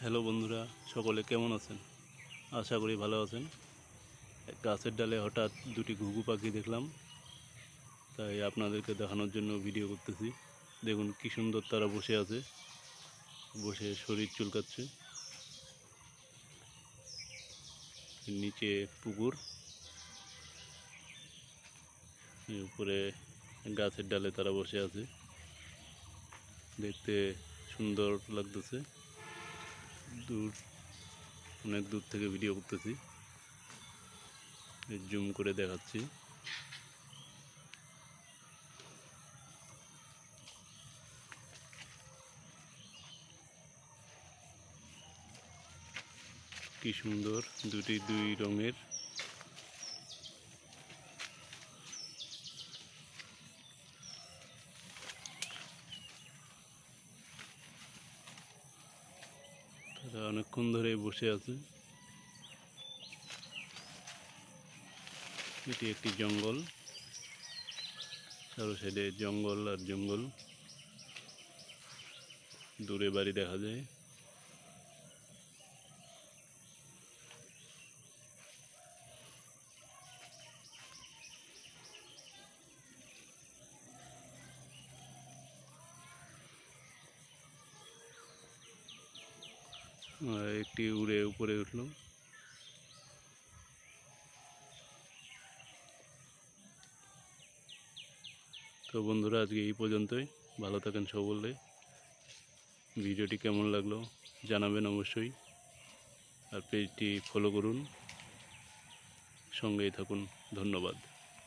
Hello বন্ধুরা, সকলে কেমন আছেন? আশা করি ভালো আছেন। গাছের ডালে হঠাৎ দুটি ঘুঘু পাখি দেখলাম, তাই আপনাদেরকে দেখানোর জন্য ভিডিও করতেছি। দেখুন কি সুন্দর তারা বসে আছে, বসে শরীর চুলকাচ্ছে। নিচে পুকুর, উপরে গাছের ডালে তারা বসে আছে, দেখতে সুন্দর লাগতেছে। অনেক দূর থেকে ভিডিও করতেছি, জুম করে দেখাচ্ছি। কি সুন্দর দুই রঙের। তারা অনেকক্ষণ ধরে বসে আছে। এটি একটি জঙ্গল, চারো সাইডে জঙ্গল আর জঙ্গল, দূরে বাড়ি দেখা যায়। একটি উড়ে উপরে উঠল। তো বন্ধুরা, আজকে এই পর্যন্তই। ভালো থাকেন সকলে। ভিডিওটি কেমন লাগলো জানাবেন অবশ্যই, আর পেজটি ফলো করুন, সঙ্গেই থাকুন। ধন্যবাদ।